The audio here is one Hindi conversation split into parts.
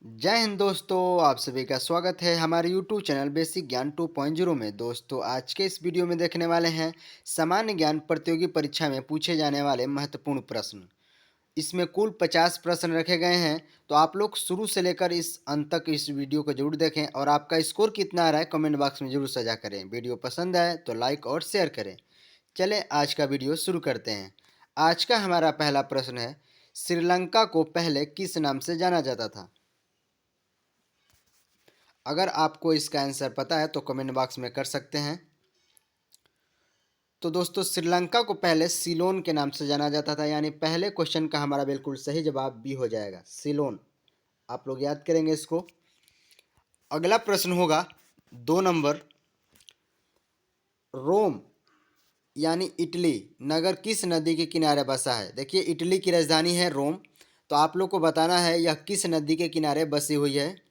जय हिंद दोस्तों, आप सभी का स्वागत है हमारे YouTube चैनल बेसिक ज्ञान 2.0 में। दोस्तों, आज के इस वीडियो में देखने वाले हैं सामान्य ज्ञान प्रतियोगी परीक्षा में पूछे जाने वाले महत्वपूर्ण प्रश्न। इसमें कुल 50 प्रश्न रखे गए हैं, तो आप लोग शुरू से लेकर इस अंत तक इस वीडियो को जरूर देखें और आपका स्कोर कितना आ रहा है कमेंट बॉक्स में जरूर साझा करें। वीडियो पसंद आए तो लाइक और शेयर करें। चलें आज का वीडियो शुरू करते हैं। आज का हमारा पहला प्रश्न है, श्रीलंका को पहले किस नाम से जाना जाता था? अगर आपको इसका आंसर पता है तो कमेंट बॉक्स में कर सकते हैं। तो दोस्तों, श्रीलंका को पहले सिलोन के नाम से जाना जाता था, यानी पहले क्वेश्चन का हमारा बिल्कुल सही जवाब बी हो जाएगा, सिलोन। आप लोग याद करेंगे इसको। अगला प्रश्न होगा 2 नंबर, रोम यानी इटली नगर किस नदी के किनारे बसा है? देखिए, इटली की राजधानी है रोम, तो आप लोग को बताना है यह किस नदी के किनारे बसी हुई है।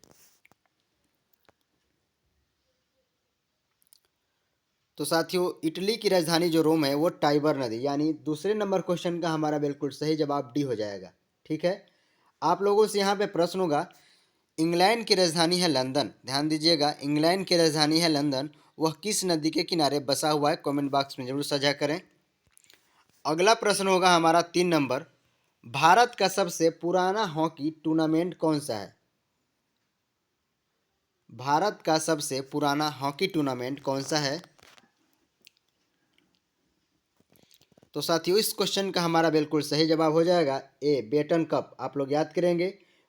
तो साथियों, इटली की राजधानी जो रोम है वो टाइबर नदी, यानी दूसरे नंबर क्वेश्चन का हमारा बिल्कुल सही जवाब डी हो जाएगा। ठीक है। आप लोगों से यहाँ पे प्रश्न होगा, इंग्लैंड की राजधानी है लंदन। ध्यान दीजिएगा, इंग्लैंड की राजधानी है लंदन, वह किस नदी के किनारे बसा हुआ है? कमेंट बॉक्स में जरूर साझा करें। अगला प्रश्न होगा हमारा 3 नंबर, भारत का सबसे पुराना हॉकी टूर्नामेंट कौन सा है? भारत का सबसे पुराना हॉकी टूर्नामेंट कौन सा है? तो साथियों, इस क्वेश्चन का हमारा बिल्कुल सही जवाब हो जाएगा ए, बेटन कप। आप लोग याद करेंगे,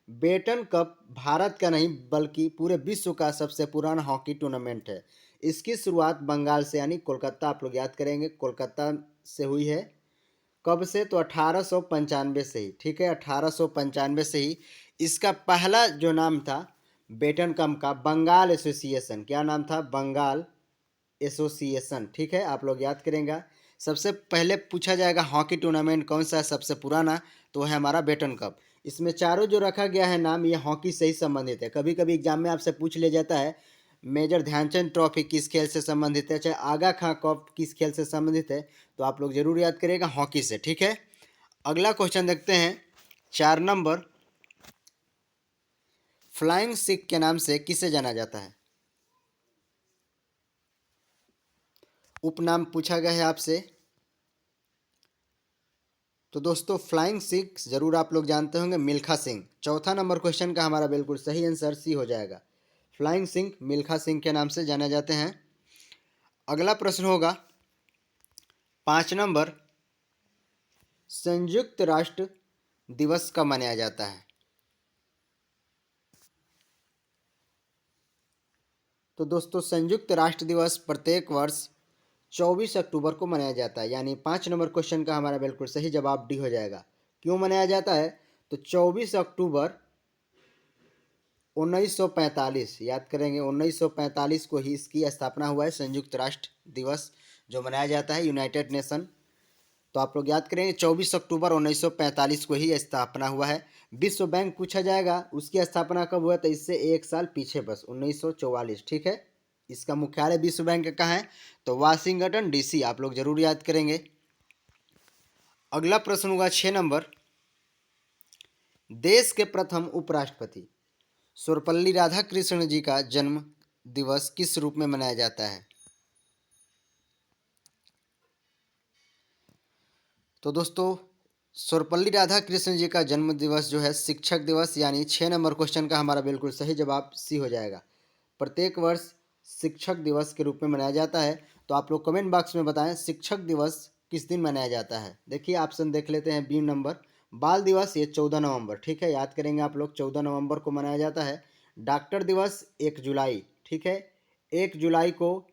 बेटन कप भारत का नहीं बल्कि पूरे विश्व का सबसे पुराना हॉकी टूर्नामेंट है। इसकी शुरुआत बंगाल से यानी कोलकाता, आप लोग याद करेंगे, कोलकाता से हुई है। कब से? तो 1895 से ही। ठीक है, 1895 से ही इसका पहला जो नाम था बेटन कप का, बंगाल एसोसिएशन। क्या नाम था? बंगाल एसोसिएशन। ठीक है, आप लोग याद करेंगे। सबसे पहले पूछा जाएगा हॉकी टूर्नामेंट कौन सा है सबसे पुराना, तो है हमारा बेटन कप। इसमें चारों जो रखा गया है नाम, ये हॉकी से ही संबंधित है। कभी कभी एग्जाम में आपसे पूछ लिया जाता है मेजर ध्यानचंद ट्रॉफी किस खेल से संबंधित है, चाहे आगा खां कप किस खेल से संबंधित है, तो आप लोग जरूर याद करिएगा हॉकी से। ठीक है। अगला क्वेश्चन देखते हैं, 4 नंबर, फ्लाइंग सिख के नाम से किसे जाना जाता है? उपनाम पूछा गया है आपसे। तो दोस्तों, फ्लाइंग सिख जरूर आप लोग जानते होंगे, मिल्खा सिंह। चौथा नंबर क्वेश्चन का हमारा बिल्कुल सही आंसर सी हो जाएगा। फ्लाइंग सिंह मिल्खा सिंह के नाम से जाने जाते हैं। अगला प्रश्न होगा 5 नंबर, संयुक्त राष्ट्र दिवस कब मनाया जाता है? तो दोस्तों, संयुक्त राष्ट्र दिवस प्रत्येक वर्ष 24 अक्टूबर को मनाया जाता है, यानी 5 नंबर क्वेश्चन का हमारा बिल्कुल सही जवाब डी हो जाएगा। क्यों मनाया जाता है? तो 24 अक्टूबर 1945, याद करेंगे, 1945 को ही इसकी स्थापना हुआ है, संयुक्त राष्ट्र दिवस जो मनाया जाता है यूनाइटेड नेशन। तो आप लोग याद करेंगे 24 अक्टूबर 1945 को ही स्थापना हुआ है। विश्व बैंक पूछा जाएगा उसकी स्थापना कब हुआ, तो इससे 1 साल पीछे, बस 1944। ठीक है। इसका मुख्यालय विश्व बैंक का कहाँ है? तो वाशिंगटन डीसी। आप लोग जरूर याद करेंगे। अगला प्रश्न होगा 6 नंबर, देश के प्रथम उपराष्ट्रपति सर्वपल्ली राधाकृष्ण जी का जन्म दिवस किस रूप में मनाया जाता है? तो दोस्तों, सर्वपल्ली राधाकृष्ण जी का जन्म दिवस जो है शिक्षक दिवस, यानी 6 नंबर क्वेश्चन का हमारा बिल्कुल सही जवाब सी हो जाएगा। प्रत्येक वर्ष शिक्षक दिवस के रूप में मनाया जाता है। तो आप लोग कमेंट बॉक्स में बताएं शिक्षक दिवस किस दिन मनाया जाता है। देखिए, ऑप्शन देख लेते हैं। बी 1 नंबर, बाल दिवस, ये 14 नवंबर। ठीक है, याद करेंगे आप लोग, 14 नवंबर को मनाया जाता है। डॉक्टर दिवस 1 जुलाई। ठीक है, 1 जुलाई को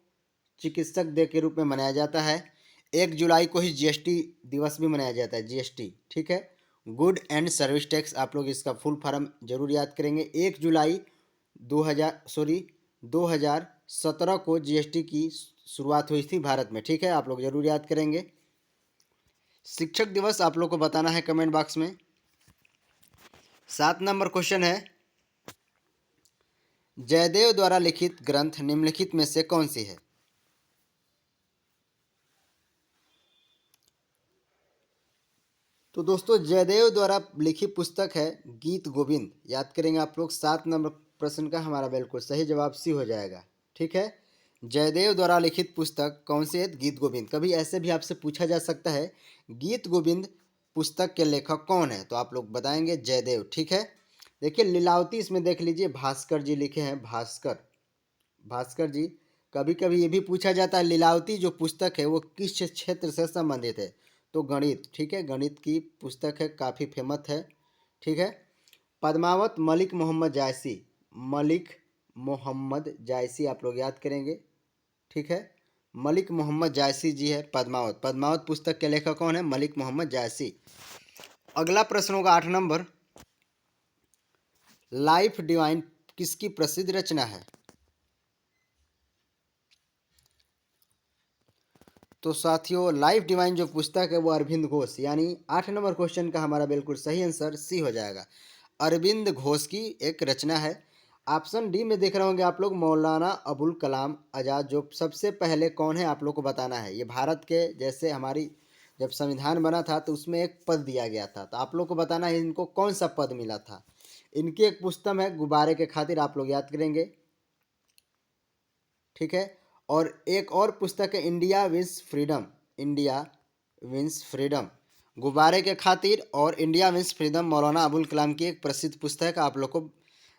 चिकित्सक डे के रूप में मनाया जाता है। 1 जुलाई को ही जीएसटी दिवस भी मनाया जाता है, जीएसटी। ठीक है, गुड एंड सर्विस टैक्स। आप लोग इसका फुल फॉर्म जरूर याद करेंगे। 1 जुलाई 2017 को जीएसटी की शुरुआत हुई थी भारत में। ठीक है, आप लोग जरूर याद करेंगे। शिक्षक दिवस आप लोग को बताना है कमेंट बॉक्स में। 7 नंबर क्वेश्चन है, जयदेव द्वारा लिखित ग्रंथ निम्नलिखित में से कौन सी है? तो दोस्तों जयदेव द्वारा लिखी पुस्तक है गीत गोविंद। याद करेंगे आप लोग। 7 नंबर प्रश्न का हमारा बिल्कुल सही जवाब सी हो जाएगा। ठीक है, जयदेव द्वारा लिखित पुस्तक कौन सी है? गीत गोविंद। कभी ऐसे भी आपसे पूछा जा सकता है गीत गोविंद पुस्तक के लेखक कौन है, तो आप लोग बताएंगे जयदेव। ठीक है, देखिए लीलावती इसमें देख लीजिए भास्कर जी लिखे हैं, भास्कर, भास्कर जी। कभी कभी ये भी पूछा जाता है लीलावती जो पुस्तक है वो किस क्षेत्र से संबंधित है, तो गणित। ठीक है, गणित की पुस्तक है, काफ़ी फेमस है। ठीक है, पद्मावत मलिक मोहम्मद जायसी, मलिक मोहम्मद जायसी आप लोग याद करेंगे। ठीक है, मलिक मोहम्मद जायसी जी है पद्मावत। पद्मावत पुस्तक के लेखक कौन है? मलिक मोहम्मद जायसी। अगला प्रश्न होगा 8 नंबर, लाइफ डिवाइन किसकी प्रसिद्ध रचना है? तो साथियों लाइफ डिवाइन जो पुस्तक है वो अरविंद घोष, यानी 8 नंबर क्वेश्चन का हमारा बिल्कुल सही आंसर सी हो जाएगा। अरविंद घोष की एक रचना है। ऑप्शन डी में देख रहे होंगे आप लोग मौलाना अबुल कलाम आज़ाद, जो सबसे पहले कौन है आप लोग को बताना है। ये भारत के, जैसे हमारी जब संविधान बना था तो उसमें एक पद दिया गया था, तो आप लोग को बताना है इनको कौन सा पद मिला था। इनकी एक पुस्तक है गुब्बारे के खातिर, आप लोग याद करेंगे। ठीक है, और एक और पुस्तक है India wins freedom, India wins freedom, गुब्बारे के खातिर और India wins freedom Maulana Abul Kalam की एक प्रसिद्ध पुस्तक है। आप लोग को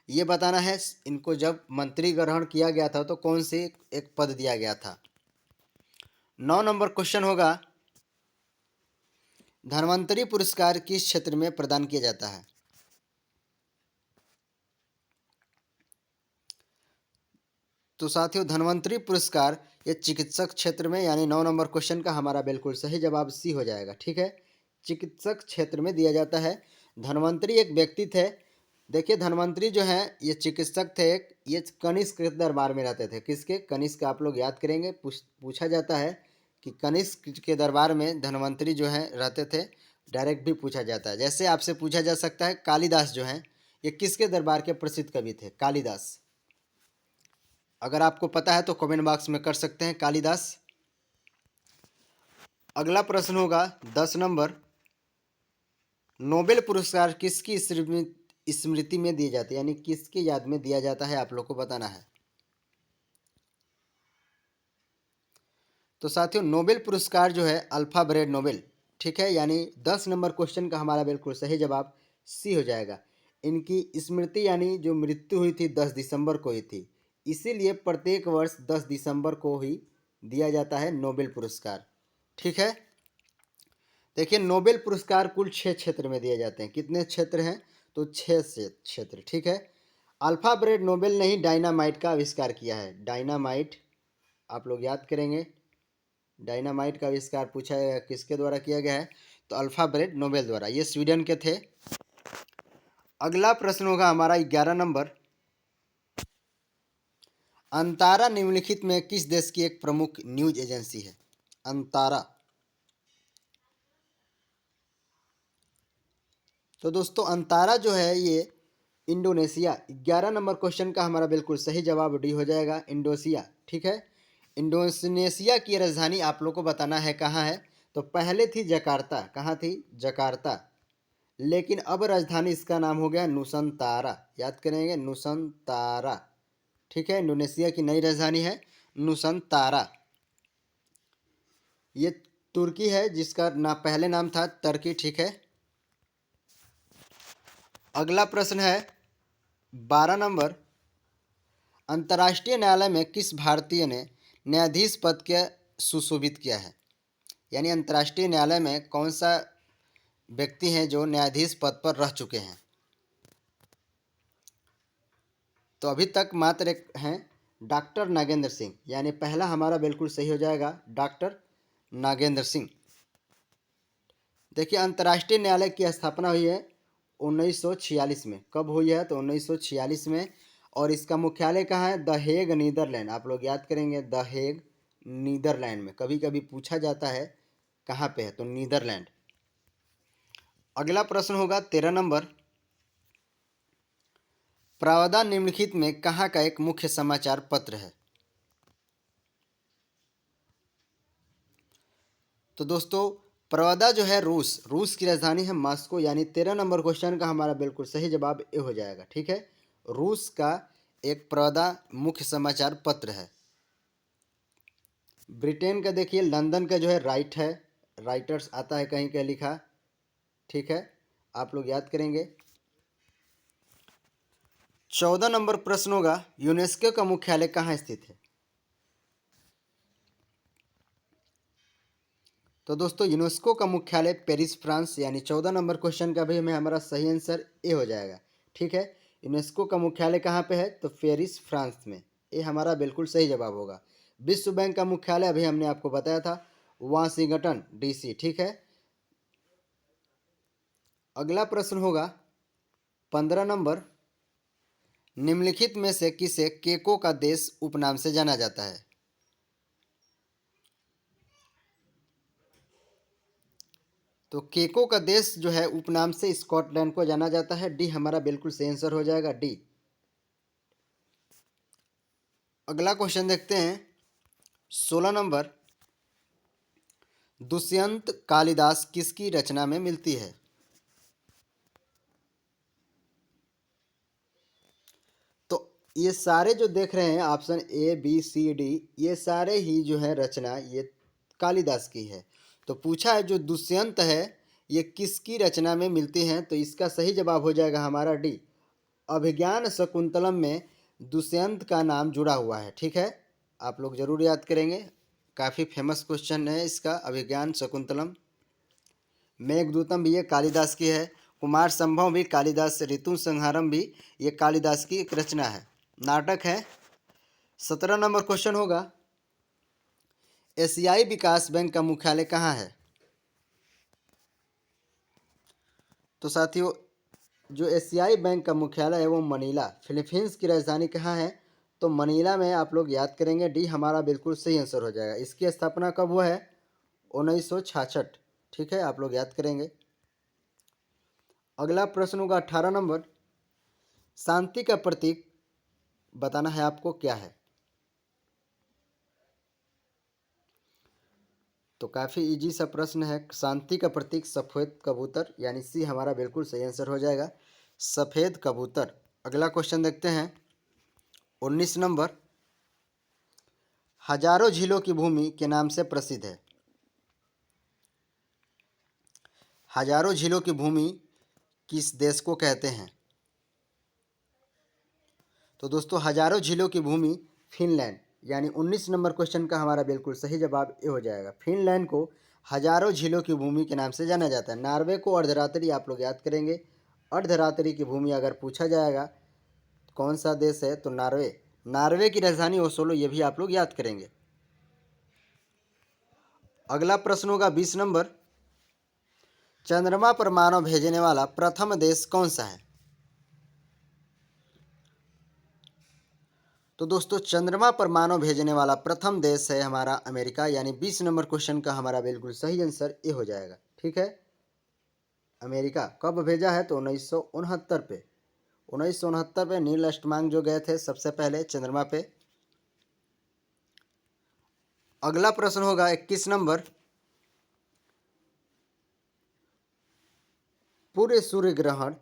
ये बताना है इनको जब मंत्री ग्रहण किया गया था तो कौन से एक पद दिया गया था। 9 नंबर क्वेश्चन होगा, धन्वंतरी पुरस्कार किस क्षेत्र में प्रदान किया जाता है? तो साथियों धन्वंतरी पुरस्कार ये चिकित्सक क्षेत्र में, यानी 9 नंबर क्वेश्चन का हमारा बिल्कुल सही जवाब सी हो जाएगा। ठीक है, चिकित्सक क्षेत्र में दिया जाता है। धन्वंतरी एक व्यक्ति थे। देखिए धन्वंतरी जो है ये चिकित्सक थे, ये कनिष्क के दरबार में रहते थे। किसके? कनिष्क। आप लोग याद करेंगे, पूछा जाता है कि कनिष्क के दरबार में धन्वंतरी जो है रहते थे। डायरेक्ट भी पूछा जाता है, जैसे आपसे पूछा जा सकता है कालिदास जो हैं ये किसके दरबार के प्रसिद्ध कवि थे? कालिदास। अगर आपको पता है तो कमेंट बॉक्स में कर सकते हैं, कालिदास। अगला प्रश्न होगा 10 नंबर, नोबेल पुरस्कार किसकी स्मृति में दी जाती है, यानी किसकी याद में दिया जाता है, आप लोग को बताना है। तो साथियों नोबेल पुरस्कार जो है अल्फाब्रेड नोबेल। ठीक है, यानी 10 नंबर क्वेश्चन का हमारा बिल्कुल सही जवाब सी हो जाएगा। इनकी स्मृति यानी जो मृत्यु हुई थी 10 दिसंबर को हुई थी, इसीलिए प्रत्येक वर्ष 10 दिसंबर को ही दिया जाता है नोबेल पुरस्कार। ठीक है, देखिए नोबेल पुरस्कार कुल 6 क्षेत्र में दिए जाते हैं। कितने क्षेत्र हैं? तो 6 क्षेत्र। ठीक है, अल्फाब्रेड नोबेल ने ही डायनामाइट का आविष्कार किया है। डायनामाइट आप लोग याद करेंगे। डायनामाइट का आविष्कार पूछा है किसके द्वारा किया गया है, तो अल्फाब्रेड नोबेल द्वारा। ये स्वीडन के थे। अगला प्रश्न होगा हमारा 11 नंबर, अंतारा निम्नलिखित में किस देश की एक प्रमुख न्यूज एजेंसी है? अंतारा। तो दोस्तों अंतारा जो है ये इंडोनेशिया। 11 नंबर क्वेश्चन का हमारा बिल्कुल सही जवाब डी हो जाएगा, इंडोनेशिया। ठीक है, इंडोनेशिया की राजधानी आप लोग को बताना है कहाँ है। तो पहले थी जकार्ता। कहाँ थी? जकार्ता। लेकिन अब राजधानी इसका नाम हो गया नुसंतारा। याद करेंगे, नुसंतारा। ठीक है, इंडोनेशिया की नई राजधानी है नुसंतारा। ये तुर्की है जिसका पहले नाम था तर्की। ठीक है, अगला प्रश्न है 12 नंबर, अंतर्राष्ट्रीय न्यायालय में किस भारतीय ने न्यायाधीश पद के सुशोभित किया है? यानी अंतर्राष्ट्रीय न्यायालय में कौन सा व्यक्ति हैं जो न्यायाधीश पद पर रह चुके हैं? तो अभी तक मात्र एक हैं डॉक्टर नागेंद्र सिंह, यानी पहला हमारा बिल्कुल सही हो जाएगा डॉक्टर नागेंद्र सिंह। देखिए अंतर्राष्ट्रीय न्यायालय की स्थापना हुई है 1946 में। कब हुई है? तो 1946 में। और इसका मुख्यालय कहाँ है? The Hague, Netherlands. आप लोग याद करेंगे, द हेग नीदरलैंड में। कभी कभी पूछा जाता है कहाँ पे है, तो नीदरलैंड। अगला प्रश्न होगा 13 नंबर, प्रावधान निम्नलिखित में कहाँ का एक मुख्य समाचार पत्र है? तो दोस्तों प्रवदा जो है रूस की राजधानी है मॉस्को, यानी 13 नंबर क्वेश्चन का हमारा बिल्कुल सही जवाब ए हो जाएगा। ठीक है, रूस का एक प्रवदा मुख्य समाचार पत्र है। ब्रिटेन का देखिए लंदन का जो है राइटर्स आता है कहीं कहीं लिखा। ठीक है, आप लोग याद करेंगे। 14 नंबर प्रश्न होगा, यूनेस्को का मुख्यालय कहाँ स्थित है? तो दोस्तों यूनेस्को का मुख्यालय पेरिस फ्रांस, यानी 14 नंबर क्वेश्चन का भी हमें हमारा सही आंसर ए हो जाएगा। ठीक है, यूनेस्को का मुख्यालय कहाँ पे है? तो पेरिस फ्रांस में। ये हमारा बिल्कुल सही जवाब होगा। विश्व बैंक का मुख्यालय अभी हमने आपको बताया था वाशिंगटन डीसी। ठीक है, अगला प्रश्न होगा 15 नंबर, निम्नलिखित में से किसे केको का देश उपनाम से जाना जाता है? तो केको का देश जो है उपनाम से स्कॉटलैंड को जाना जाता है। डी हमारा बिल्कुल सही आंसर हो जाएगा, डी। अगला क्वेश्चन देखते हैं 16 नंबर, दुष्यंत कालिदास किसकी रचना में मिलती है? तो ये सारे जो देख रहे हैं option A B C D, ये सारे ही जो है रचना ये कालिदास की है। तो पूछा है जो दुष्यंत है ये किसकी रचना में मिलती हैं? तो इसका सही जवाब हो जाएगा हमारा डी, अभिज्ञान शकुंतलम में दुष्यंत का नाम जुड़ा हुआ है। ठीक है, आप लोग जरूर याद करेंगे, काफ़ी फेमस क्वेश्चन है इसका। अभिज्ञान शकुंतलम, मेघदूतम भी ये कालिदास की है, कुमार संभव भी कालिदास, ऋतु संहारम भी ये कालिदास की एक रचना है, नाटक है। 17 नंबर क्वेश्चन होगा, एशियाई विकास बैंक का मुख्यालय कहाँ है? तो साथियों जो एशियाई बैंक का मुख्यालय है वो मनीला, फिलीपींस की राजधानी कहाँ है? तो मनीला में। आप लोग याद करेंगे, डी हमारा बिल्कुल सही आंसर हो जाएगा। इसकी स्थापना कब हुआ है? 1966। ठीक है, आप लोग याद करेंगे। अगला प्रश्न होगा 18 नंबर, शांति का प्रतीक बताना है आपको क्या है? तो काफ़ी इजी सा प्रश्न है। शांति का प्रतीक सफ़ेद कबूतर, यानी सी हमारा बिल्कुल सही आंसर हो जाएगा, सफ़ेद कबूतर। अगला क्वेश्चन देखते हैं 19 नंबर, हजारों झीलों की भूमि के नाम से प्रसिद्ध है। हजारों झीलों की भूमि किस देश को कहते हैं? तो दोस्तों हजारों झीलों की भूमि फिनलैंड, यानी 19 नंबर क्वेश्चन का हमारा बिल्कुल सही जवाब ये हो जाएगा। फिनलैंड को हजारों झीलों की भूमि के नाम से जाना जाता है। नॉर्वे को अर्धरात्रि, आप लोग याद करेंगे, अर्धरात्रि की भूमि अगर पूछा जाएगा कौन सा देश है तो नॉर्वे। नॉर्वे की राजधानी ओसलो, ये भी आप लोग याद करेंगे। अगला प्रश्न होगा 20 नंबर, चंद्रमा पर मानव भेजने वाला प्रथम देश कौन सा है? तो दोस्तों चंद्रमा पर मानव भेजने वाला प्रथम देश है हमारा अमेरिका, यानी 20 नंबर क्वेश्चन का हमारा बिल्कुल सही आंसर ए हो जाएगा। ठीक है, अमेरिका कब भेजा है? तो 1969 पे। 1969 पे नील आर्मस्ट्रांग जो गए थे सबसे पहले चंद्रमा पे। अगला प्रश्न होगा 21 नंबर, पूरे सूर्य ग्रहण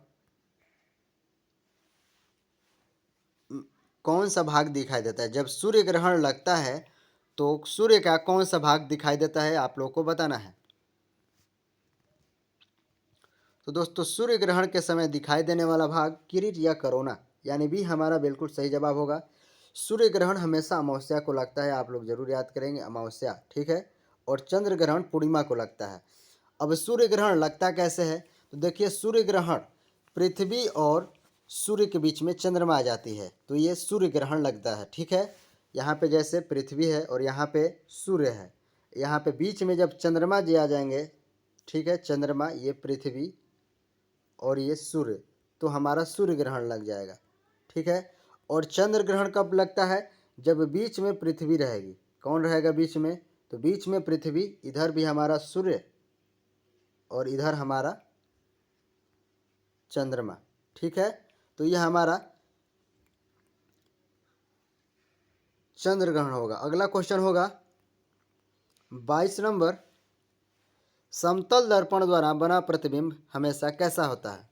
कौन सा भाग दिखाई देता है? जब सूर्य ग्रहण लगता है तो सूर्य का कौन सा भाग दिखाई देता है, आप लोग को बताना है। तो दोस्तों सूर्य ग्रहण के समय दिखाई देने वाला भाग किरीट या कोरोना, यानी भी हमारा बिल्कुल सही जवाब होगा। सूर्य ग्रहण हमेशा अमावस्या को लगता है, आप लोग जरूर याद करेंगे, अमावस्या। ठीक है, और चंद्र ग्रहण पूर्णिमा को लगता है। अब सूर्य ग्रहण लगता कैसे है? तो देखिए सूर्य ग्रहण पृथ्वी और सूर्य के बीच में चंद्रमा आ जाती है तो ये सूर्य ग्रहण लगता है। ठीक है, यहाँ पे जैसे पृथ्वी है और यहाँ पे सूर्य है, यहाँ पे बीच में जब चंद्रमा जी आ जाएंगे, ठीक है, चंद्रमा, ये पृथ्वी और ये सूर्य, तो हमारा सूर्य ग्रहण लग जाएगा। ठीक है, और चंद्र ग्रहण कब लगता है? जब बीच में पृथ्वी रहेगी। कौन रहेगा बीच में? तो बीच में पृथ्वी, इधर भी हमारा सूर्य और इधर हमारा चंद्रमा। ठीक है, तो यह हमारा चंद्र ग्रहण होगा। अगला क्वेश्चन होगा 22 नंबर, समतल दर्पण द्वारा बना प्रतिबिंब हमेशा कैसा होता है?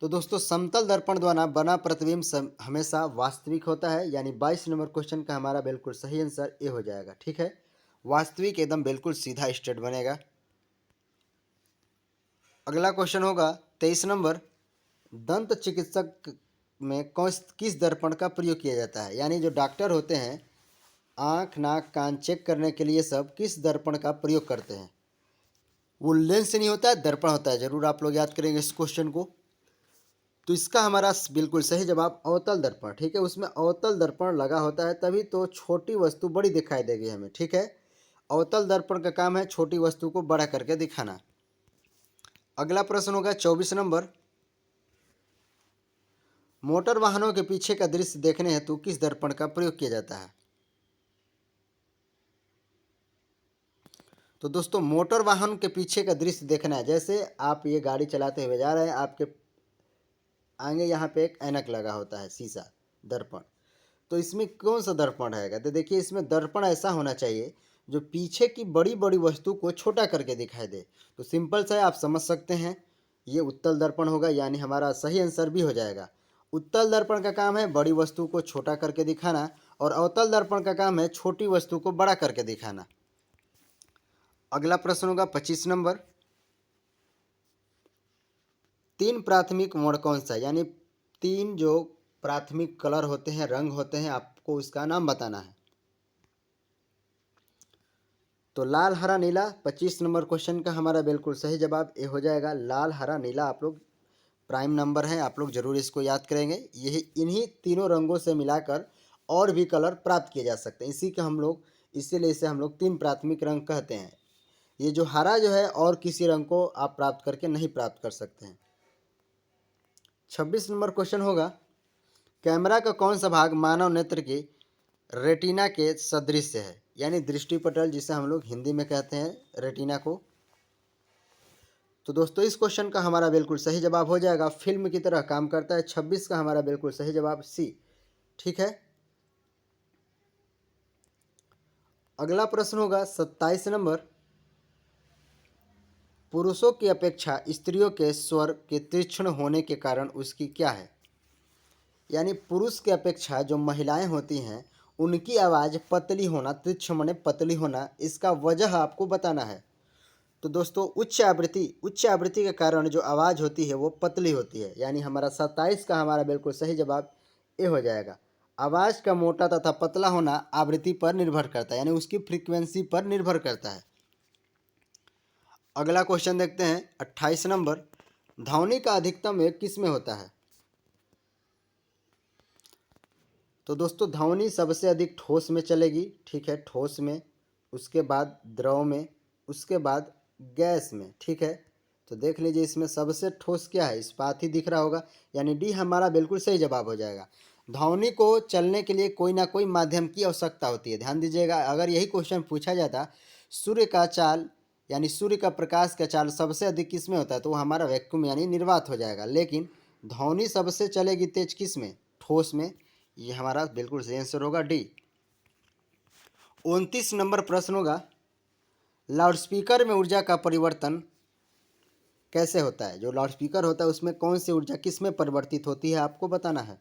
तो दोस्तों समतल दर्पण द्वारा बना प्रतिबिंब हमेशा वास्तविक होता है, यानी 22 नंबर क्वेश्चन का हमारा बिल्कुल सही आंसर ए हो जाएगा। ठीक है, वास्तविक एकदम बिल्कुल सीधा स्ट्रेट बनेगा। अगला क्वेश्चन होगा 23 नंबर, दंत चिकित्सक में किस दर्पण का प्रयोग किया जाता है? यानी जो डॉक्टर होते हैं आँख नाक कान चेक करने के लिए सब किस दर्पण का प्रयोग करते हैं? वो लेंस से नहीं होता है, दर्पण होता है। जरूर आप लोग याद करेंगे इस क्वेश्चन को। तो इसका हमारा बिल्कुल सही जवाब अवतल दर्पण। ठीक है, उसमें अवतल दर्पण लगा होता है, तभी तो छोटी वस्तु बड़ी दिखाई देगी हमें। ठीक है, अवतल दर्पण का काम है छोटी वस्तु को बड़ा करके दिखाना। अगला प्रश्न होगा 24 नंबर, मोटर वाहनों के पीछे का दृश्य देखने हेतु किस दर्पण का प्रयोग किया जाता है? तो दोस्तों मोटर वाहन के पीछे का दृश्य देखना है। जैसे आप ये गाड़ी चलाते हुए जा रहे हैं, आपके आगे यहाँ पे एक ऐनक लगा होता है, शीशा, दर्पण। तो इसमें कौन सा दर्पण रहेगा? तो देखिए इसमें दर्पण ऐसा होना चाहिए जो पीछे की बड़ी बड़ी वस्तु को छोटा करके दिखाई दे। तो सिंपल सा है, आप समझ सकते हैं, ये उत्तल दर्पण होगा, यानी हमारा सही आंसर भी हो जाएगा। उत्तल दर्पण का काम है बड़ी वस्तु को छोटा करके दिखाना, और अवतल दर्पण का काम है छोटी वस्तु को बड़ा करके दिखाना। अगला प्रश्न होगा 25 नंबर, तीन प्राथमिक वर्ण कौन सा है? यानी तीन जो प्राथमिक कलर होते हैं, रंग होते हैं, आपको उसका नाम बताना है। तो लाल हरा नीला 25 नंबर क्वेश्चन का हमारा बिल्कुल सही जवाब ए हो जाएगा। लाल हरा नीला आप लोग प्राइम नंबर हैं, आप लोग जरूर इसको याद करेंगे। यही इन्हीं तीनों रंगों से मिलाकर और भी कलर प्राप्त किए जा सकते हैं, इसी का हम लोग, इसीलिए इसे हम लोग तीन प्राथमिक रंग कहते हैं। ये जो हरा जो है और किसी रंग को आप प्राप्त करके नहीं प्राप्त कर सकते हैं। 26 नंबर क्वेश्चन होगा, कैमरा का कौन सा भाग मानव नेत्र की रेटिना के सदृश है? यानी दृष्टिपटल, जिसे हम लोग हिंदी में कहते हैं रेटिना को। तो दोस्तों इस क्वेश्चन का हमारा बिल्कुल सही जवाब हो जाएगा, फिल्म की तरह काम करता है। 26 का हमारा बिल्कुल सही जवाब सी। ठीक है, अगला प्रश्न होगा 27 नंबर, पुरुषों की अपेक्षा स्त्रियों के स्वर के तीक्ष्ण होने के कारण उसकी क्या है? यानी पुरुष की अपेक्षा जो महिलाएं होती हैं उनकी आवाज़ पतली होना, तीक्ष्ण माने पतली होना, इसका वजह आपको बताना है। तो दोस्तों उच्च आवृत्ति के कारण जो आवाज़ होती है वो पतली होती है, यानी हमारा 27 का हमारा बिल्कुल सही जवाब ए हो जाएगा। आवाज़ का मोटा तथा पतला होना आवृत्ति पर निर्भर करता है, यानी उसकी फ्रीक्वेंसी पर निर्भर करता है। अगला क्वेश्चन देखते हैं 28 नंबर, ध्वनि का अधिकतम वेग किस में होता है? तो दोस्तों ध्वनि सबसे अधिक ठोस में चलेगी। ठीक है, ठोस में, उसके बाद द्रव में, उसके बाद गैस में। ठीक है, तो देख लीजिए इसमें सबसे ठोस क्या है, इस्पात ही दिख रहा होगा, यानी डी हमारा बिल्कुल सही जवाब हो जाएगा। ध्वनि को चलने के लिए कोई ना कोई माध्यम की आवश्यकता होती है। ध्यान दीजिएगा, अगर यही क्वेश्चन पूछा जाता सूर्य का चाल यानी सूर्य का प्रकाश का चाल सबसे अधिक किस में होता है, तो वो हमारा वैक्यूम यानी निर्वात हो जाएगा। लेकिन ध्वनि सबसे चलेगी तेज किस में? ठोस में। ये हमारा बिल्कुल सही आंसर होगा डी। 29 नंबर प्रश्न होगा, लाउडस्पीकर में ऊर्जा का परिवर्तन कैसे होता है? जो लाउडस्पीकर होता है उसमें कौन सी ऊर्जा किस में परिवर्तित होती है, आपको बताना है।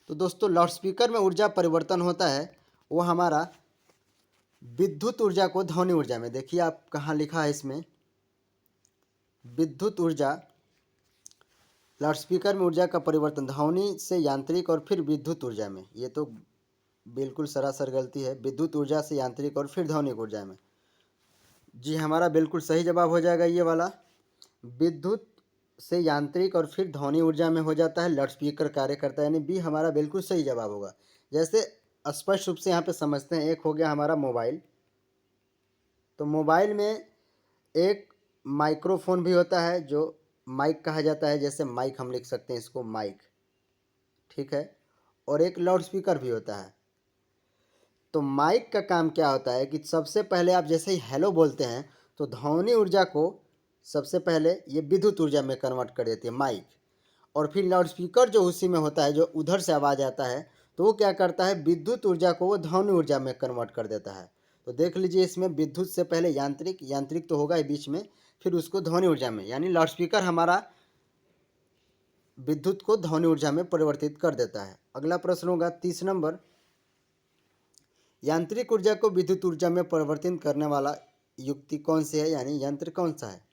तो दोस्तों लाउडस्पीकर में ऊर्जा परिवर्तन होता है वो हमारा विद्युत ऊर्जा को ध्वनि ऊर्जा में, देखिए आप कहाँ लिखा है इसमें, विद्युत ऊर्जा, लाउडस्पीकर में ऊर्जा का परिवर्तन ध्वनि से यांत्रिक और फिर विद्युत ऊर्जा में। ये तो बिल्कुल सरासर गलती है, विद्युत ऊर्जा से यांत्रिक और फिर ध्वनिक ऊर्जा में। जी हमारा बिल्कुल सही जवाब हो जाएगा ये वाला, विद्युत से यांत्रिक और फिर ध्वनि ऊर्जा में हो जाता है, लाउडस्पीकर कार्य करता है, यानी बी हमारा बिल्कुल सही जवाब होगा। जैसे स्पष्ट रूप से यहाँ पे समझते हैं, एक हो गया हमारा मोबाइल। तो मोबाइल में एक माइक्रोफोन भी होता है जो माइक कहा जाता है, जैसे माइक हम लिख सकते हैं इसको माइक। ठीक है, और एक लाउडस्पीकर भी होता है। तो माइक का काम क्या होता है कि सबसे पहले आप जैसे ही हेलो बोलते हैं तो ध्वनि ऊर्जा को सबसे पहले ये विद्युत ऊर्जा में कन्वर्ट कर देती है माइक, और फिर लाउडस्पीकर जो उसी में होता है, जो उधर से आवाज़ आता है, तो वो क्या करता है, विद्युत ऊर्जा को वो ध्वनि ऊर्जा में कन्वर्ट कर देता है। तो देख लीजिए, इसमें विद्युत से पहले यांत्रिक, यांत्रिक तो होगा ही बीच में, फिर उसको ध्वनि ऊर्जा में, यानी लाउडस्पीकर हमारा विद्युत को ध्वनि ऊर्जा में परिवर्तित कर देता है। अगला प्रश्न होगा 30 नंबर, यांत्रिक ऊर्जा को विद्युत ऊर्जा में परिवर्तित करने वाला युक्ति कौन सी है, यानी यंत्र कौन सा है।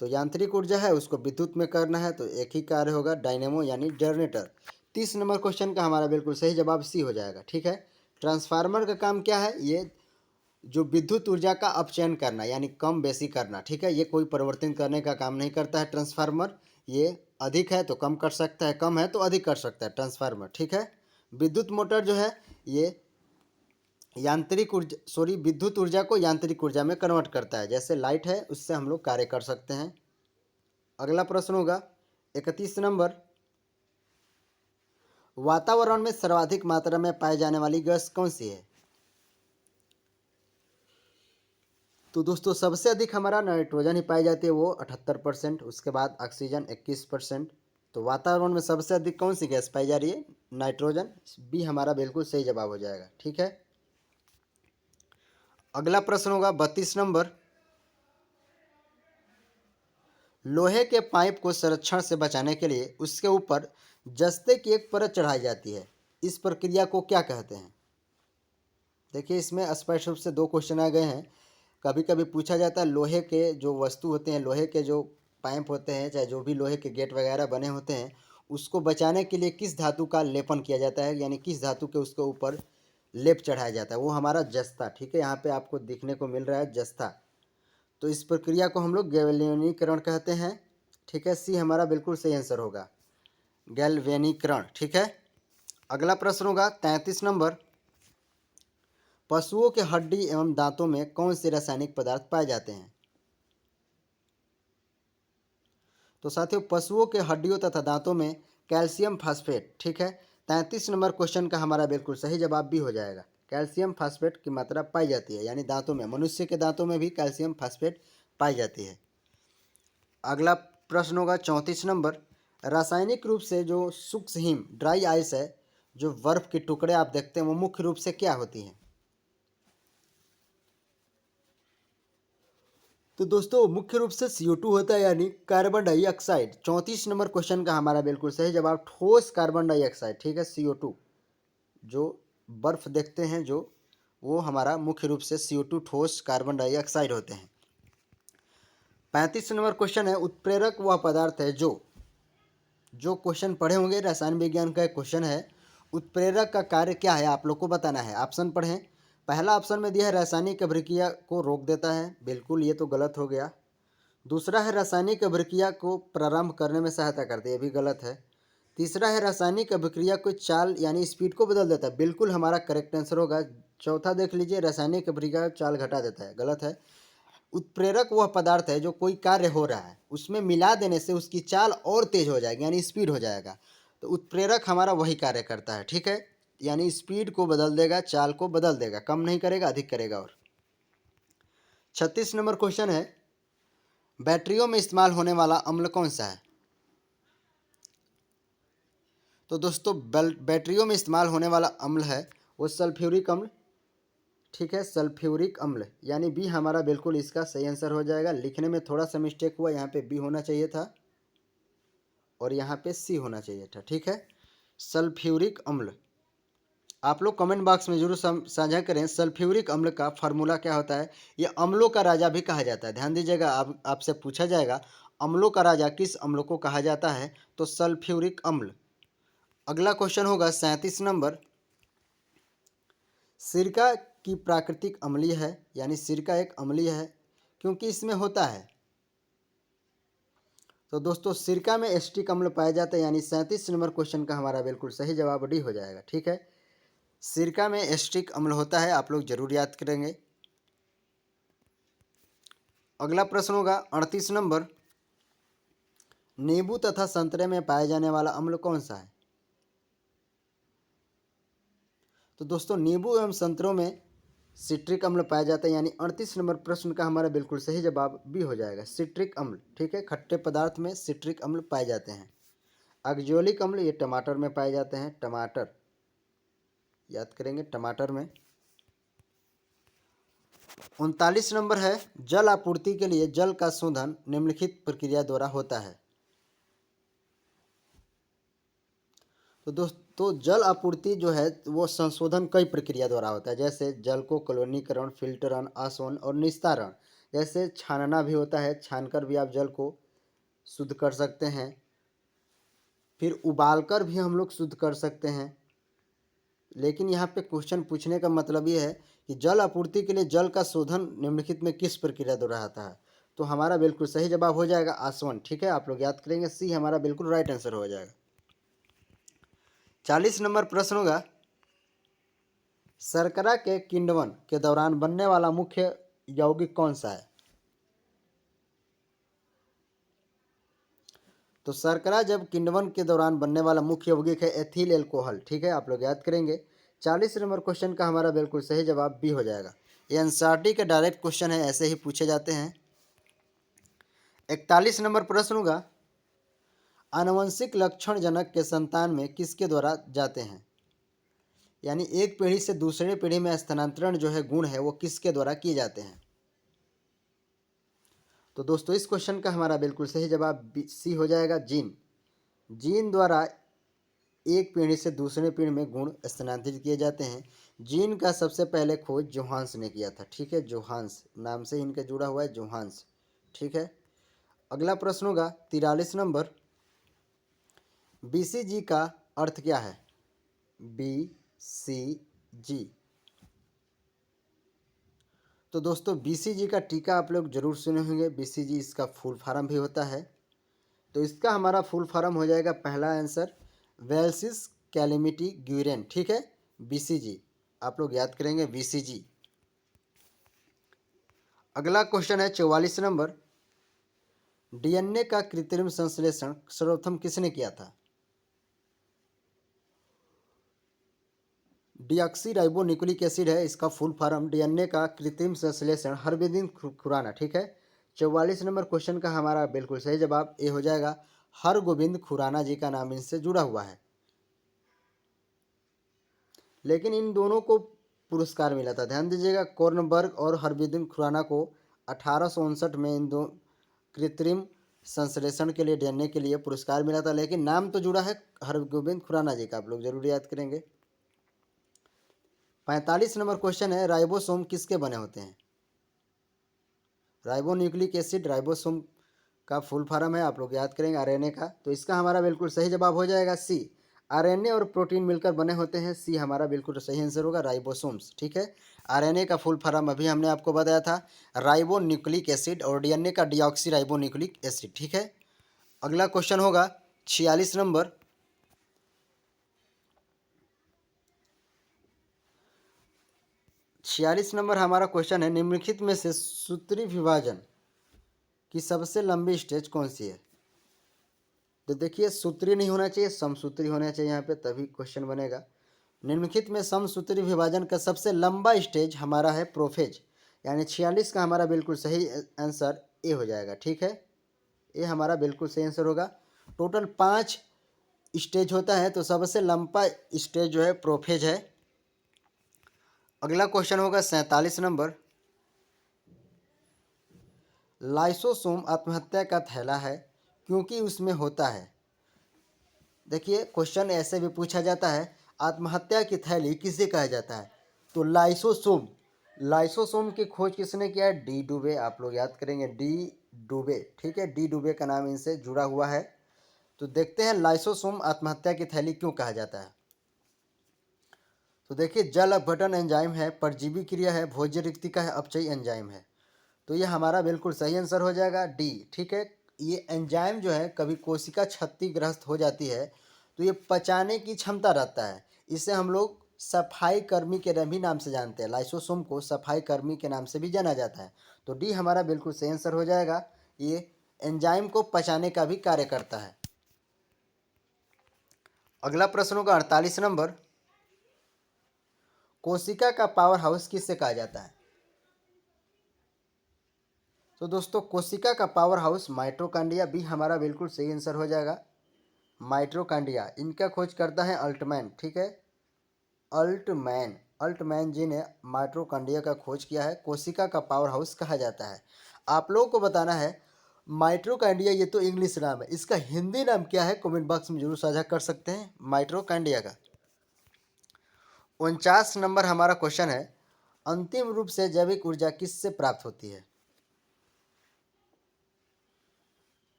तो यांत्रिक ऊर्जा है उसको विद्युत में करना है, तो एक ही कार्य होगा, डायनेमो यानी जनरेटर। 30 नंबर क्वेश्चन का हमारा बिल्कुल सही जवाब सी हो जाएगा। ठीक है, ट्रांसफार्मर का काम क्या है, ये जो विद्युत ऊर्जा का अपचयन करना यानी कम बेसी करना। ठीक है, ये कोई परिवर्तन करने का काम नहीं करता है ट्रांसफार्मर। ये अधिक है तो कम कर सकता है, कम है तो अधिक कर सकता है ट्रांसफार्मर। ठीक है, विद्युत मोटर जो है ये यांत्रिक ऊर्जा, सॉरी, विद्युत ऊर्जा को यांत्रिक ऊर्जा में कन्वर्ट करता है। जैसे लाइट है उससे हम लोग कार्य कर सकते हैं। अगला प्रश्न होगा 31 नंबर, वातावरण में सर्वाधिक मात्रा में पाई जाने वाली गैस कौन सी है। तो दोस्तों सबसे अधिक हमारा नाइट्रोजन ही पाई जाती है, वो 78%, उसके बाद ऑक्सीजन 21%। तो वातावरण में सबसे अधिक कौन सी गैस पाई जा रही है, नाइट्रोजन। बी हमारा बिल्कुल सही जवाब हो जाएगा। ठीक है, अगला प्रश्न होगा 32 नंबर, लोहे के पाइप को संरक्षण से बचाने के लिए उसके ऊपर जस्ते की एक परत चढ़ाई जाती है, इस प्रक्रिया को क्या कहते हैं। देखिए, इसमें स्पष्ट रूप से दो क्वेश्चन आ गए हैं। कभी कभी पूछा जाता है लोहे के जो वस्तु होते हैं, लोहे के जो पाइप होते हैं, चाहे जो भी लोहे के गेट वगैरह बने होते हैं, उसको बचाने के लिए किस धातु का लेपन किया जाता है, यानी किस धातु के उसके ऊपर लेप चढ़ाया जाता है, वो हमारा जस्ता। ठीक है, यहाँ पे आपको दिखने को मिल रहा है जस्ता। तो इस प्रक्रिया को हम लोग गैल्वेनीकरण कहते हैं। ठीक है, सी हमारा बिल्कुल सही आंसर होगा, गैल्वेनीकरण। ठीक है, अगला प्रश्न होगा 33 नंबर, पशुओं के हड्डी एवं दांतों में कौन से रासायनिक पदार्थ पाए जाते हैं। तो साथियों, पशुओं के हड्डियों तथा दांतों में कैल्शियम फास्फेट। ठीक है, 33 नंबर क्वेश्चन का हमारा बिल्कुल सही जवाब भी हो जाएगा। कैल्शियम फास्फेट की मात्रा पाई जाती है, यानी दांतों में, मनुष्य के दांतों में भी कैल्शियम फास्फेट पाई जाती है। अगला प्रश्न होगा 34 नंबर, रासायनिक रूप से जो सूक्ष्म हिम, ड्राई आइस है, जो बर्फ के टुकड़े आप देखते हैं, वो मुख्य रूप से क्या होती हैं। तो दोस्तों मुख्य रूप से CO2 होता है, यानी कार्बन डाइऑक्साइड। 34 नंबर क्वेश्चन का हमारा बिल्कुल सही जवाब ठोस कार्बन डाइऑक्साइड। ठीक है, CO2 जो बर्फ देखते हैं जो, वो हमारा मुख्य रूप से CO2 ठोस कार्बन डाइऑक्साइड होते हैं। 35 नंबर क्वेश्चन है, उत्प्रेरक वह पदार्थ है जो क्वेश्चन पढ़े होंगे, रसायन विज्ञान का एक क्वेश्चन है। उत्प्रेरक का कार्य क्या है आप लोग को बताना है। ऑप्शन पढ़ें। पहला ऑप्शन में दिया है रासायनिक अभिक्रिया को रोक देता है, बिल्कुल ये तो गलत हो गया। दूसरा है रासायनिक अभिक्रिया को प्रारंभ करने में सहायता करती है, ये भी गलत है। तीसरा है रासायनिक अभिक्रिया को चाल यानी स्पीड को बदल देता है, बिल्कुल हमारा करेक्ट आंसर होगा। चौथा देख लीजिए, रासायनिक अभिक्रिया चाल घटा देता है, गलत है। उत्प्रेरक वह पदार्थ है जो कोई कार्य हो रहा है उसमें मिला देने से उसकी चाल और तेज हो जाएगी, यानी स्पीड हो जाएगा। तो उत्प्रेरक हमारा वही कार्य करता है। ठीक है, यानी स्पीड को बदल देगा, चाल को बदल देगा, कम नहीं करेगा, अधिक करेगा। और 36 नंबर क्वेश्चन है, बैटरियों में इस्तेमाल होने वाला अम्ल कौन सा है। तो दोस्तों बैटरियों में इस्तेमाल होने वाला अम्ल है वो सल्फ्यूरिक अम्ल। ठीक है, सल्फ्यूरिक अम्ल, यानी बी हमारा बिल्कुल इसका सही आंसर हो जाएगा। लिखने में थोड़ा सा मिस्टेक हुआ, यहाँ पे बी होना चाहिए था और यहाँ पे सी होना चाहिए था। ठीक है, सल्फ्यूरिक अम्ल। आप लोग कमेंट बॉक्स में जरूर साझा करें, सल्फ्यूरिक अम्ल का फार्मूला क्या होता है। ये अम्लों का राजा भी कहा जाता है, ध्यान दीजिएगा। आपसे पूछा जाएगा अम्लों का राजा किस अम्ल को कहा जाता है, तो सल्फ्यूरिक अम्ल। अगला क्वेश्चन होगा 37 नंबर, सिरका की प्राकृतिक अम्लीय है, यानी सिरका एक अम्लीय है क्योंकि इसमें होता है। तो दोस्तों सिरका में एसिटिक अम्ल पाया जाता है, यानी 37 नंबर क्वेश्चन का हमारा बिल्कुल सही जवाब डी हो जाएगा। ठीक है, सिरका में एसिटिक अम्ल होता है, आप लोग जरूर याद करेंगे। अगला प्रश्न होगा 38 नंबर, नींबू तथा संतरे में पाया जाने वाला अम्ल कौन सा है। तो दोस्तों नींबू एवं संतरों में सिट्रिक अम्ल पाया जाता है, यानी 38 नंबर प्रश्न का हमारा बिल्कुल सही जवाब भी हो जाएगा, सिट्रिक अम्ल। ठीक है, खट्टे पदार्थ में सिट्रिक अम्ल पाए जाते हैं। अक्जेलिक अम्ल ये टमाटर में पाए जाते हैं, टमाटर याद करेंगे, टमाटर में। 39 नंबर है, जल आपूर्ति के लिए जल का शोधन निम्नलिखित प्रक्रिया द्वारा होता है। तो दोस्तों जल आपूर्ति जो है वो संशोधन कई प्रक्रिया द्वारा होता है, जैसे जल को क्लोरीनीकरण, फिल्टरन, आसवन और निस्तारण। जैसे छानना भी होता है, छानकर भी आप जल को शुद्ध कर सकते हैं। फिर उबालकर भी हम लोग शुद्ध कर सकते हैं। लेकिन यहाँ पे क्वेश्चन पूछने का मतलब ये है कि जल आपूर्ति के लिए जल का शोधन निम्नलिखित में किस प्रक्रिया द्वारा होता है। तो हमारा बिल्कुल सही जवाब हो जाएगा आसवन। ठीक है, आप लोग याद करेंगे, सी हमारा बिल्कुल राइट आंसर हो जाएगा। 40 नंबर प्रश्न होगा, शर्करा के किण्वन के दौरान बनने वाला मुख्य यौगिक कौन सा है। तो शर्करा जब किण्वन के दौरान बनने वाला मुख्य यौगिक है एथिल एल्कोहल। ठीक है, आप लोग याद करेंगे। 40 नंबर क्वेश्चन का हमारा बिल्कुल सही जवाब बी हो जाएगा। ये एनसीईआरटी के डायरेक्ट क्वेश्चन है, ऐसे ही पूछे जाते हैं। 41 नंबर प्रश्न होगा, आनुवंशिक लक्षण जनक के संतान में किसके द्वारा जाते हैं। यानी एक पीढ़ी से दूसरे पीढ़ी में स्थानांतरण जो है गुण है वो किसके द्वारा किए जाते हैं। तो दोस्तों इस क्वेश्चन का हमारा बिल्कुल सही जवाब सी हो जाएगा, जीन। जीन द्वारा एक पीढ़ी से दूसरे पीढ़ी में गुण स्थानांतरित किए जाते हैं। जीन का सबसे पहले खोज जोहान्स ने किया था। ठीक है, जोहान्स नाम से इनका जुड़ा हुआ है, जोहान्स। ठीक है, अगला प्रश्न होगा 43 नंबर, बीसीजी का अर्थ क्या है। बीसीजी, तो दोस्तों बीसीजी का टीका आप लोग जरूर सुने होंगे। बीसीजी इसका फुल फॉर्म भी होता है। तो इसका हमारा फुल फॉर्म हो जाएगा, पहला आंसर वेल्सिस कैलेमिटी ग्यूरेन। ठीक है, बीसीजी आप लोग याद करेंगे, बीसीजी। अगला क्वेश्चन है 44 नंबर, डीएनए का कृत्रिम संश्लेषण सर्वप्रथम किसने किया था। डीऑक्सीराइबोन्यूक्लिक एसिड है इसका फुल फॉर्म, डीएनए का कृत्रिम संश्लेषण हरगोबिंद खुराना। ठीक है, 44 नंबर क्वेश्चन का हमारा बिल्कुल सही जवाब ए हो जाएगा, हरगोबिंद खुराना जी का नाम इनसे जुड़ा हुआ है। लेकिन इन दोनों को पुरस्कार मिला था, ध्यान दीजिएगा, कॉर्नबर्ग और हरगोबिंद खुराना को 1859 में इन दो कृत्रिम संश्लेषण के लिए डीएनए के लिए पुरस्कार मिला था। लेकिन नाम तो जुड़ा है हरगोबिंद खुराना जी का, आप लोग जरूर याद करेंगे। 45 नंबर क्वेश्चन है, राइबोसोम किसके बने होते हैं। राइबोन्यूक्लिक एसिड राइबोसोम का फुल फॉर्म है, आप लोग याद करेंगे, आरएनए का। तो इसका हमारा बिल्कुल सही जवाब हो जाएगा सी, आरएनए और प्रोटीन मिलकर बने होते हैं। सी हमारा बिल्कुल सही आंसर होगा, राइबोसोम्स। ठीक है, आरएनए का फुल फॉर्म अभी हमने आपको बताया था, राइबोन्यूक्लिक एसिड, और डीएनए का डीऑक्सी राइबोन्यूक्लिक एसिड। ठीक है, अगला क्वेश्चन होगा 46 नंबर, 46 नंबर हमारा क्वेश्चन है, निम्नलिखित में से सूत्री विभाजन की सबसे लंबी स्टेज कौन सी है। तो देखिए सूत्री नहीं होना चाहिए, समसूत्री होना चाहिए यहाँ पे, तभी क्वेश्चन बनेगा। निम्नलिखित में समसूत्री विभाजन का सबसे लंबा स्टेज हमारा है प्रोफेज, यानी 46 का हमारा बिल्कुल सही आंसर ए हो जाएगा। ठीक है, ये हमारा बिल्कुल सही आंसर होगा। टोटल 5 स्टेज होता है, तो सबसे लंबा स्टेज जो है प्रोफेज है। अगला क्वेश्चन होगा 47 नंबर, लाइसोसोम आत्महत्या का थैला है क्योंकि उसमें होता है। देखिए क्वेश्चन ऐसे भी पूछा जाता है, आत्महत्या की थैली किसे कहा जाता है। तो लाइसोसोम, लाइसोसोम की खोज किसने किया है, डी डुबे। आप लोग याद करेंगे, डी डुबे। ठीक है, डी डुबे का नाम इनसे जुड़ा हुआ है। तो देखते हैं लाइसोसोम आत्महत्या की थैली क्यों कहा जाता है। तो देखिए जल अपघटन एंजाइम है, परजीवी क्रिया है, भोज्य रिक्तिका है, अपचयी एंजाइम है। तो ये हमारा बिल्कुल सही आंसर हो जाएगा डी। ठीक है, ये एंजाइम जो है कभी कोशिका क्षतिग्रस्त हो जाती है तो ये पचाने की क्षमता रखता है। इसे हम लोग सफाई कर्मी के भी नाम से जानते हैं, लाइसोसोम को सफाई कर्मी के नाम से भी जाना जाता है। तो डी हमारा बिल्कुल सही आंसर हो जाएगा, ये एंजाइम को पचाने का भी कार्य करता है। अगला प्रश्न होगा 48 नंबर, कोशिका का पावर हाउस किससे कहा जाता है। तो दोस्तों कोशिका का पावर हाउस माइटोकॉन्ड्रिया, बी हमारा बिल्कुल सही आंसर हो जाएगा, माइटोकॉन्ड्रिया, इनका खोज करता है अल्टमैन। ठीक है, अल्टमैन जी ने माइटोकॉन्ड्रिया का खोज किया है। कोशिका का पावर हाउस कहा जाता है। आप लोगों को बताना है माइटोकॉन्ड्रिया, ये तो इंग्लिश नाम है, इसका हिंदी नाम क्या है, कमेंट बॉक्स में जरूर साझा कर सकते हैं माइटोकॉन्ड्रिया का। 49 नंबर हमारा क्वेश्चन है, अंतिम रूप से जैविक ऊर्जा किससे प्राप्त होती है?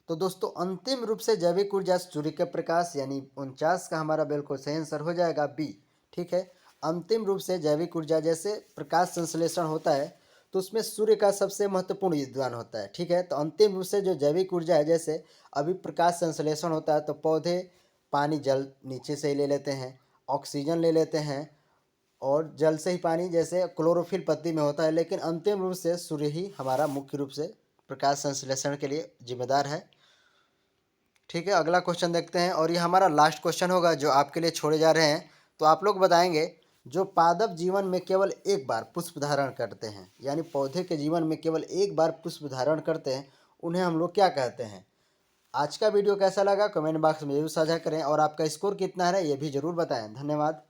तो दोस्तों अंतिम रूप से जैविक ऊर्जा सूर्य के प्रकाश, यानी 49 का हमारा बिल्कुल सही आंसर हो जाएगा बी। ठीक है, अंतिम रूप से जैविक ऊर्जा, जैसे प्रकाश संश्लेषण होता है तो उसमें सूर्य का सबसे महत्वपूर्ण योगदान होता है। ठीक है, तो अंतिम रूप से जो जैविक ऊर्जा है, जैसे अभी प्रकाश संश्लेषण होता है तो पौधे पानी जल नीचे से ही ले लेते हैं, ऑक्सीजन ले लेते हैं, और जल से ही पानी, जैसे क्लोरोफिल पत्ती में होता है, लेकिन अंतिम रूप से सूर्य ही हमारा मुख्य रूप से प्रकाश संश्लेषण के लिए जिम्मेदार है। ठीक है, अगला क्वेश्चन देखते हैं, और ये हमारा लास्ट क्वेश्चन होगा जो आपके लिए छोड़े जा रहे हैं। तो आप लोग बताएंगे, जो पादप जीवन में केवल एक बार पुष्प धारण करते हैं, यानी पौधे के जीवन में केवल एक बार पुष्प धारण करते हैं, उन्हें हम लोग क्या कहते हैं? आज का वीडियो कैसा लगा कमेंट बॉक्स में जरूर साझा करें, और आपका स्कोर कितना है ये भी जरूर बताएं। धन्यवाद।